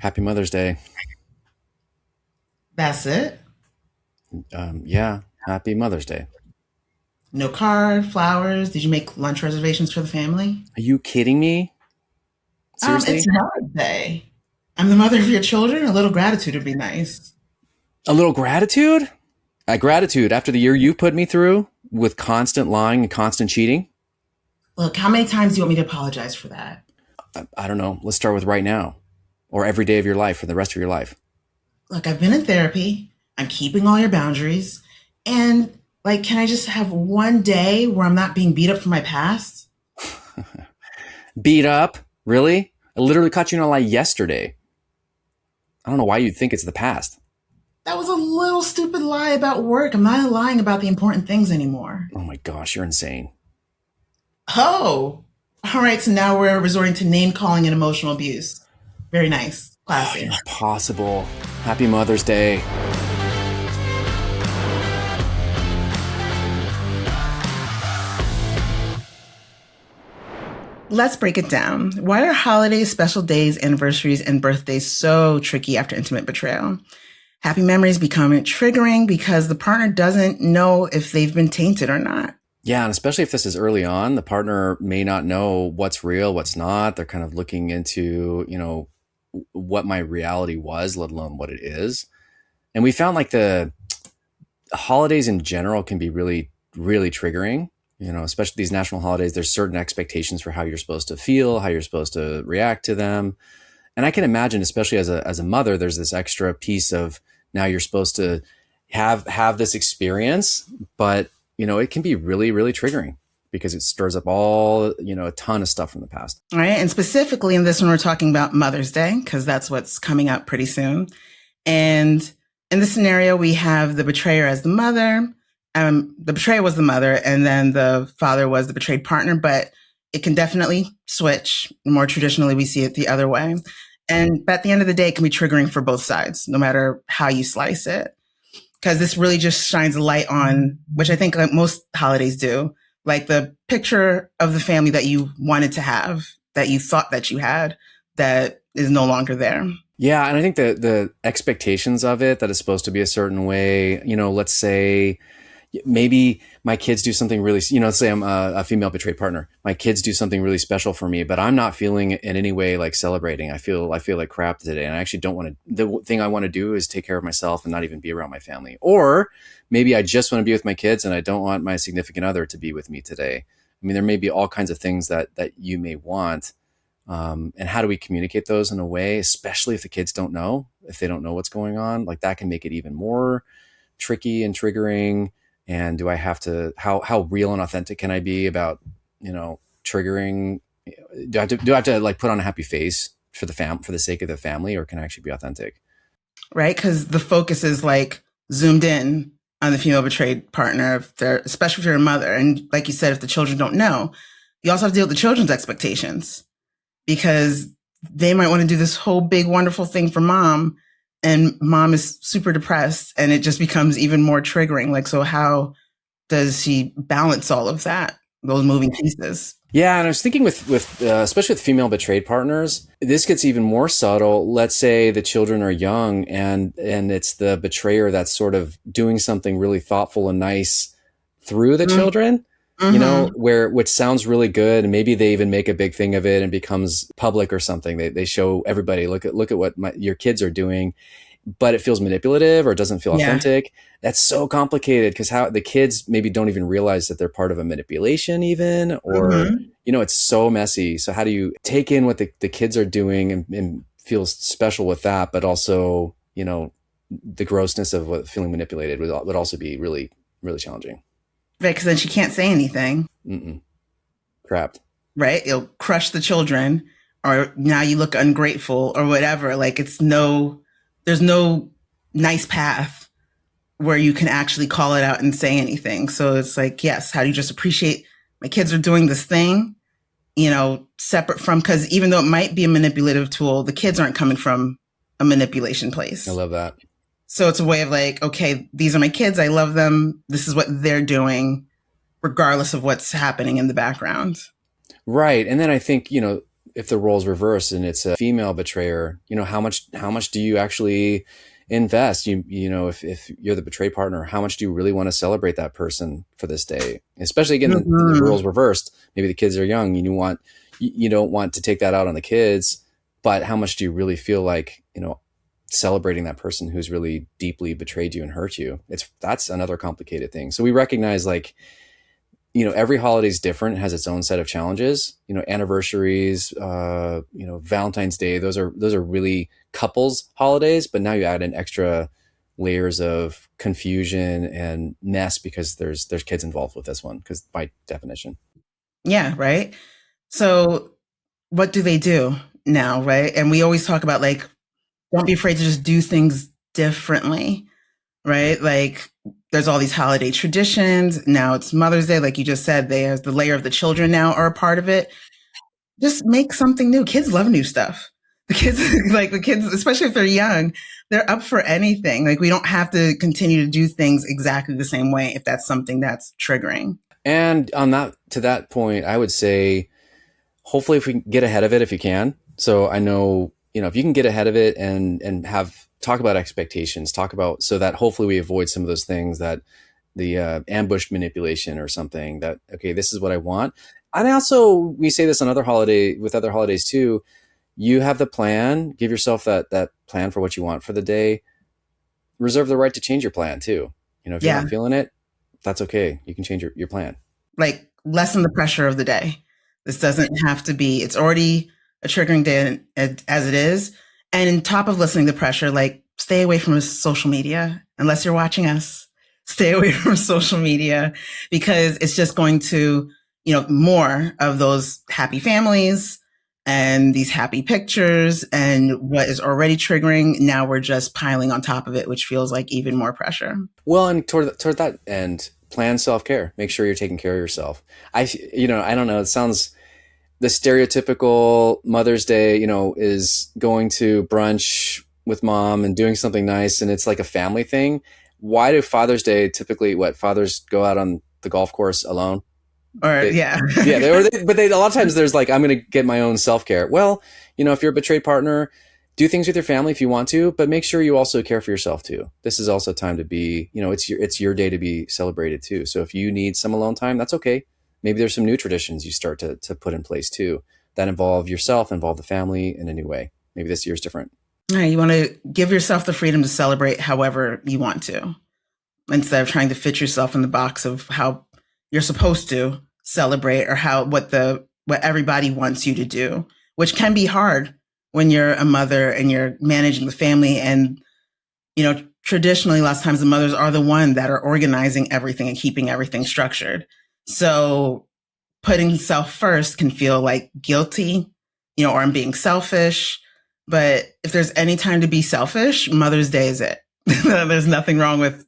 Happy Mother's Day. That's it. Yeah, happy Mother's Day. No card, flowers. Did you make lunch reservations for the family? Are you kidding me? It's Seriously? Mother's Day. I'm the mother of your children. A little gratitude would be nice. A little gratitude? Gratitude after the year you put me through with constant lying and constant cheating? Look, how many times do you want me to apologize for that? I don't know. Let's start with right now or every day of your life for the rest of your life. Look, I've been in therapy. I'm keeping all your boundaries. And, can I just have one day where I'm not being beat up for my past? Beat up? Really? I literally caught you in a lie yesterday. I don't know why you'd think it's the past. That was a little stupid lie about work. I'm not lying about the important things anymore. Oh my gosh, you're insane. Oh, all right. So now we're resorting to name calling and emotional abuse. Very nice. Oh, you're Classy. impossible. Happy Mother's Day. Let's break it down. Why are holidays, special days, anniversaries, and birthdays so tricky after intimate betrayal? Happy memories become triggering because the partner doesn't know if they've been tainted or not. Yeah, and especially if this is early on, the partner may not know what's real, what's not. They're kind of looking into, what my reality was, let alone what it is. And we found like the holidays in general can be really, really triggering. Especially these national holidays, there's certain expectations for how you're supposed to feel, how you're supposed to react to them. And I can imagine, especially as a mother, there's this extra piece of now you're supposed to have this experience, but it can be really, really triggering because it stirs up a ton of stuff from the past. All right. And specifically in this one, we're talking about Mother's Day because that's what's coming up pretty soon. And in this scenario, we have the betrayer as the mother. The betrayer was the mother, and then the father was the betrayed partner, but it can definitely switch. More traditionally, we see it the other way. And at the end of the day, it can be triggering for both sides, no matter how you slice it. Because this really just shines a light on, which I think like most holidays do, like the picture of the family that you wanted to have, that you thought that you had, that is no longer there. Yeah, and I think the expectations of it that it's supposed to be a certain way, let's say maybe my kids do something really, let's say I'm a female betrayed partner. My kids do something really special for me, but I'm not feeling in any way like celebrating. I feel like crap today. And I actually don't want to, the thing I want to do is take care of myself and not even be around my family. Or maybe I just want to be with my kids and I don't want my significant other to be with me today. I mean, there may be all kinds of things that you may want. And how do we communicate those in a way, especially if the kids don't know, if they don't know what's going on, like that can make it even more tricky and triggering. And do I have to, how real and authentic can I be about, triggering? Do I have to like put on a happy face for for the sake of the family, or can I actually be authentic? Right? Because the focus is like zoomed in on the female betrayed partner, if they're, especially if you're a mother. And like you said, if the children don't know, you also have to deal with the children's expectations because they might want to do this whole big, wonderful thing for mom. And mom is super depressed and it just becomes even more triggering. Like, so how does she balance all of that, those moving pieces? Yeah, and I was thinking with especially with female betrayed partners, this gets even more subtle. Let's say the children are young, and it's the betrayer that's sort of doing something really thoughtful and nice through the children. Mm-hmm. Which sounds really good, and maybe they even make a big thing of it and becomes public or something. They show everybody, look at what your kids are doing, but it feels manipulative or it doesn't feel Yeah. authentic. That's so complicated because how the kids maybe don't even realize that they're part of a manipulation even, or, Mm-hmm. it's so messy. So how do you take in what the kids are doing and feel special with that, but also, the grossness of what feeling manipulated would also be really, really challenging. Right. Because then she can't say anything. Mm-mm. Crap. Right. It'll crush the children, or now you look ungrateful or whatever. Like there's no nice path where you can actually call it out and say anything. So it's like, yes, how do you just appreciate my kids are doing this thing, separate from, because even though it might be a manipulative tool, the kids aren't coming from a manipulation I place. love that. So it's a way of like, okay, these are my kids. I love them. This is what they're doing, regardless of what's happening in the background. Right. And then I think, if the roles reverse and it's a female betrayer, how much do you actually invest? If you're the betrayed partner, how much do you really want to celebrate that person for this day? Especially again, the Mm-hmm. roles reversed. Maybe the kids are young. You don't want to take that out on the kids, but how much do you really feel like, celebrating that person who's really deeply betrayed you and hurt you? That's another complicated thing. So we recognize, like, every holiday is different, it has its own set of challenges. Anniversaries, Valentine's Day, those are really couples holidays, but now you add in extra layers of confusion and mess because there's kids involved with this one, because by definition. Yeah, right. So what do they do now, right? And we always talk about like, don't be afraid to just do things differently, right? Like there's all these holiday traditions. Now it's Mother's Day, like you just said, there's the layer of the children now are a part of it. Just make something new. Kids love new stuff. The kids, like the kids, especially if they're young, they're up for anything. Like we don't have to continue to do things exactly the same way if that's something that's triggering. And on that to that point, I would say, hopefully, if we can get ahead of it, if you can. So I know, if you can get ahead of it and have talk about expectations, talk about, so that hopefully we avoid some of those things, that the ambushed manipulation or something, that, okay, this is what I want. And also, we say this on other holidays too. You have the plan, give yourself that plan for what you want for the day. Reserve the right to change your plan too. If you're Yeah. not feeling it, that's okay. You can change your plan. Like lessen the pressure of the day. This doesn't have to be, it's already a triggering day as it is. And on top of lessening the pressure, like stay away from social media unless you're watching us. Stay away from social media because it's just going to, more of those happy families and these happy pictures and what is already triggering. Now we're just piling on top of it, which feels like even more pressure. Well, and toward that end, plan self care. Make sure you're taking care of yourself. I don't know. It sounds, the stereotypical Mother's Day, is going to brunch with mom and doing something nice, and it's like a family thing. Why do Father's Day typically, what, fathers go out on the golf course alone? Or, They, yeah. yeah, but they, a lot of times there's like, I'm going to get my own self care. Well, if you're a betrayed partner, do things with your family if you want to, but make sure you also care for yourself too. This is also time to be, it's your day to be celebrated too. So if you need some alone time, that's okay. Maybe there's some new traditions you start to put in place too, that involve yourself, involve the family in a new way. Maybe this year's different. Yeah, you want to give yourself the freedom to celebrate however you want to, instead of trying to fit yourself in the box of how you're supposed to celebrate or what everybody wants you to do, which can be hard when you're a mother and you're managing the family. And traditionally, lots of times the mothers are the one that are organizing everything and keeping everything structured. So putting self first can feel like guilty, or I'm being selfish. But if there's any time to be selfish, Mother's Day is it. There's nothing wrong with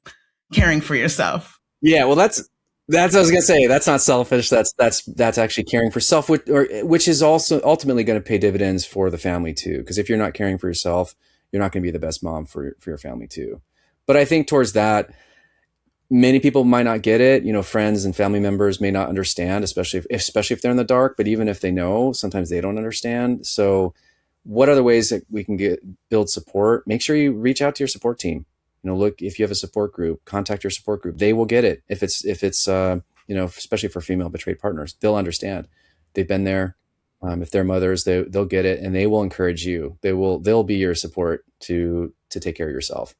caring for yourself. Yeah, well, that's what I was gonna say. That's not selfish. That's actually caring for self, which is also ultimately going to pay dividends for the family too. Because if you're not caring for yourself, you're not going to be the best mom for your family too. But I think towards that, many people might not get it. Friends and family members may not understand, especially if they're in the dark. But even if they know, sometimes they don't understand. So, what other ways that we can build support? Make sure you reach out to your support team. Look, if you have a support group, contact your support group. They will get it. If it's especially for female betrayed partners, they'll understand. They've been there. If they're mothers, they'll get it, and they will encourage you. They'll be your support to take care of yourself.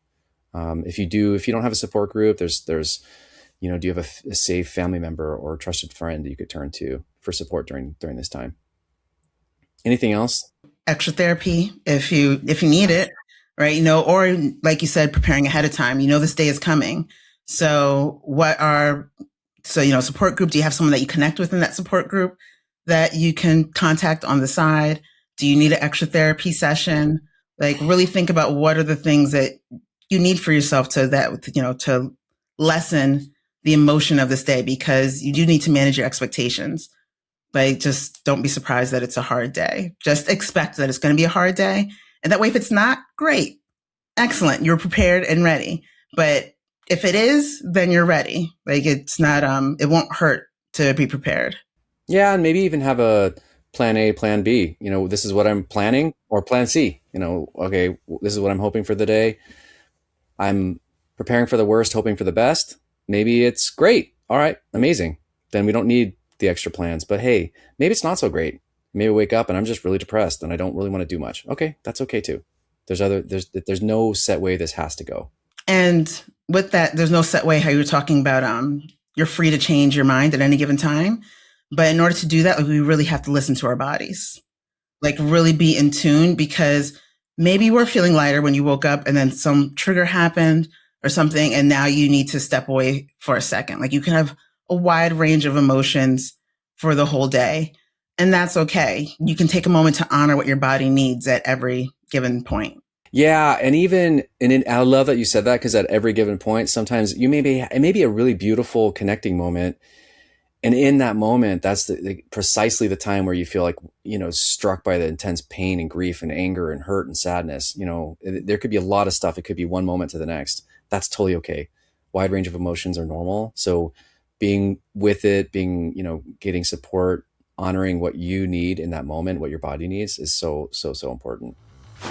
If you don't have a support group, there's do you have a safe family member or trusted friend that you could turn to for support during this time? Anything else? Extra therapy if you need it, right? Or like you said, preparing ahead of time. This day is coming. So support group? Do you have someone that you connect with in that support group that you can contact on the side? Do you need an extra therapy session? Like really think about what are the things that you need for yourself to lessen the emotion of this day, because you do need to manage your expectations. Like, just don't be surprised that it's a hard day. Just expect that it's going to be a hard day. And that way, if it's not, great. Excellent. You're prepared and ready. But if it is, then you're ready. Like, it's not, it won't hurt to be prepared. Yeah, and maybe even have plan A, plan B. This is what I'm planning, or plan C. Okay, this is what I'm hoping for the day. I'm preparing for the worst, hoping for the best. Maybe it's great. All right, amazing. Then we don't need the extra plans. But hey, maybe it's not so great. Maybe I wake up and I'm just really depressed and I don't really want to do much. Okay, that's okay too. There's no set way this has to go. And with that, there's no set way how you were talking about you're free to change your mind at any given time. But in order to do that, like, we really have to listen to our bodies, like really be in tune, because maybe you were feeling lighter when you woke up and then some trigger happened or something, and now you need to step away for a second. Like, you can have a wide range of emotions for the whole day, and that's okay. You can take a moment to honor what your body needs at every given point. Yeah, I love that you said that, because at every given point, sometimes it may be a really beautiful connecting moment, and in that moment, that's precisely the time where you feel like, struck by the intense pain and grief and anger and hurt and sadness. There could be a lot of stuff. It could be one moment to the next. That's totally okay. Wide range of emotions are normal. So being with it, getting support, honoring what you need in that moment, what your body needs, is so, so, so important.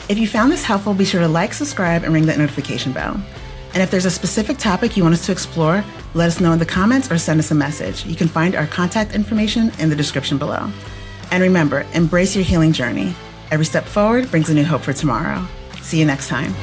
If you found this helpful, be sure to like, subscribe, and ring that notification bell. And if there's a specific topic you want us to explore, let us know in the comments or send us a message. You can find our contact information in the description below. And remember, embrace your healing journey. Every step forward brings a new hope for tomorrow. See you next time.